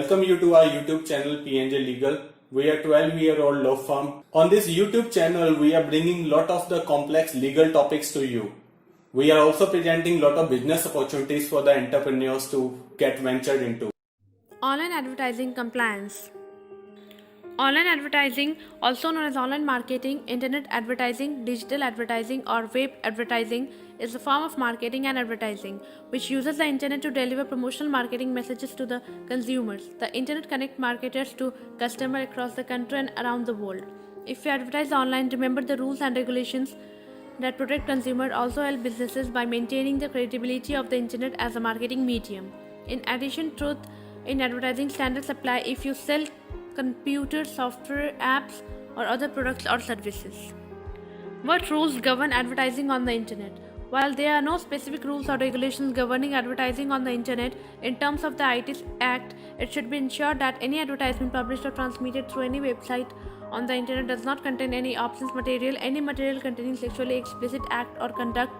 welcome you to our YouTube channel PNJ Legal. We are 12-year-old law firm. On this YouTube channel, we are bringing lot of the complex legal topics to you. We are also presenting lot of business opportunities for the entrepreneurs to get ventured into. Online advertising compliance. Online advertising, also known as online marketing, internet advertising, digital advertising, or web advertising, is a form of marketing and advertising which uses the internet to deliver promotional marketing messages to the consumers. The internet connects marketers to customers across the country and around the world. If you advertise online, remember the rules and regulations that protect consumers also help businesses by maintaining the credibility of the internet as a marketing medium. In addition, truth in advertising standards apply if you sell computer software, apps, or other products or services. What rules govern advertising on the internet? While there are no specific rules or regulations governing advertising on the internet, in terms of the IT Act, it should be ensured that any advertisement published or transmitted through any website on the internet does not contain any obscene material, any material containing sexually explicit act or conduct,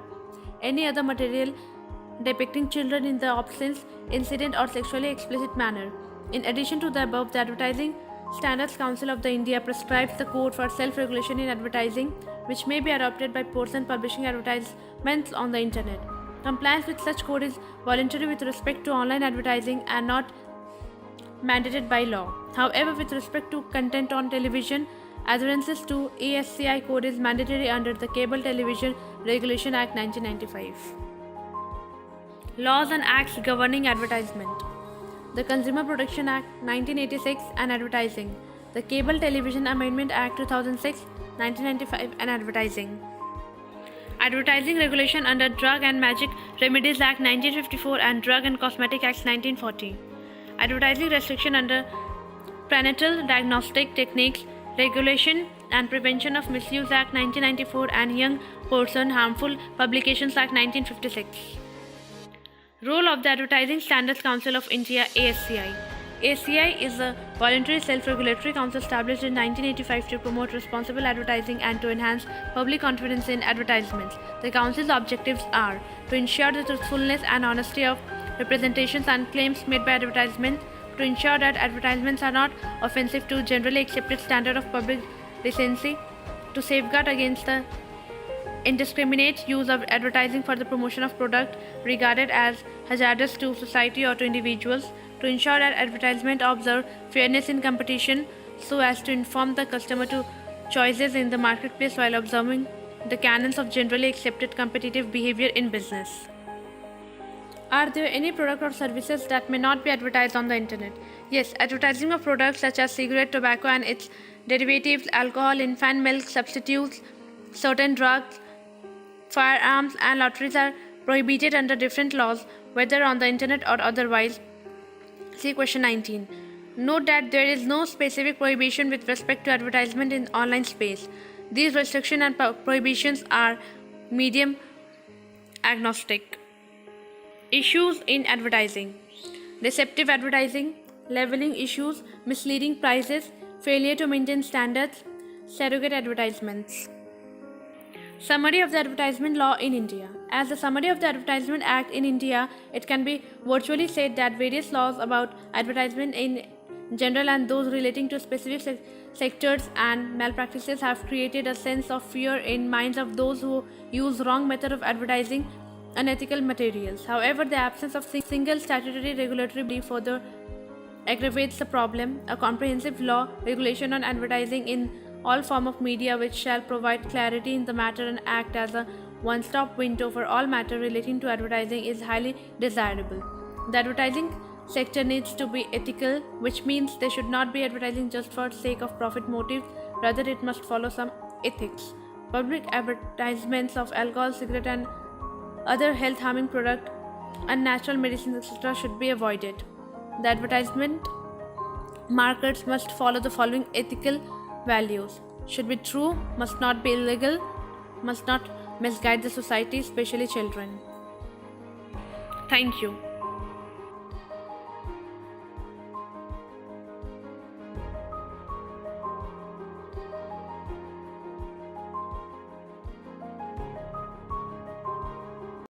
any other material depicting children in the obscene, incident, or sexually explicit manner. In addition to the above, the Advertising Standards Council of the India prescribes the code for self-regulation in advertising, which may be adopted by persons publishing advertisements on the internet. Compliance with such code is voluntary with respect to online advertising and not mandated by law. However, with respect to content on television, adherence to ASCI code is mandatory under the Cable Television Regulation Act 1995. Laws and acts governing advertisement. The Consumer Protection Act 1986 and advertising, the Cable Television Amendment Act 2006, 1995 and advertising. Advertising regulation under Drug and Magic Remedies Act 1954 and Drug and Cosmetic Act 1940. Advertising restriction under Prenatal Diagnostic Techniques Regulation and Prevention of Misuse Act 1994 and Young Person Harmful Publications Act 1956. Role of the Advertising Standards Council of India ASCI. ASCI is a voluntary self-regulatory council established in 1985 to promote responsible advertising and to enhance public confidence in advertisements. The council's objectives are to ensure the truthfulness and honesty of representations and claims made by advertisements, to ensure that advertisements are not offensive to generally accepted standard of public decency, to safeguard against the indiscriminate use of advertising for the promotion of product regarded as hazardous to society or to individuals, to ensure that advertisement observe fairness in competition so as to inform the customer to choices in the marketplace while observing the canons of generally accepted competitive behavior in business. Are there any products or services that may not be advertised on the internet? Yes, advertising of products such as cigarette, tobacco and its derivatives, alcohol, infant milk substitutes, certain drugs, firearms and lotteries are prohibited under different laws, whether on the internet or otherwise. See question 19. Note that there is no specific prohibition with respect to advertisement in online space. These restrictions and prohibitions are medium agnostic. Issues in advertising. Deceptive advertising, leveling issues, misleading prices, failure to maintain standards, surrogate advertisements. Summary of the Advertisement Law in India. As the Summary of the Advertisement Act in India, it can be virtually said that various laws about advertisement in general and those relating to specific sectors and malpractices have created a sense of fear in minds of those who use wrong method of advertising unethical materials. However, the absence of single statutory regulatory body further aggravates the problem. A comprehensive law regulation on advertising in all form of media which shall provide clarity in the matter and act as a one-stop window for all matter relating to advertising is highly desirable. The advertising sector needs to be ethical, which means they should not be advertising just for sake of profit motives, rather it must follow some ethics. Public advertisements of alcohol, cigarette and other health-harming products, unnatural medicines, etc. should be avoided. The advertisement markets must follow the following ethical values: should be true, must not be illegal, must not misguide the society, especially children. Thank you.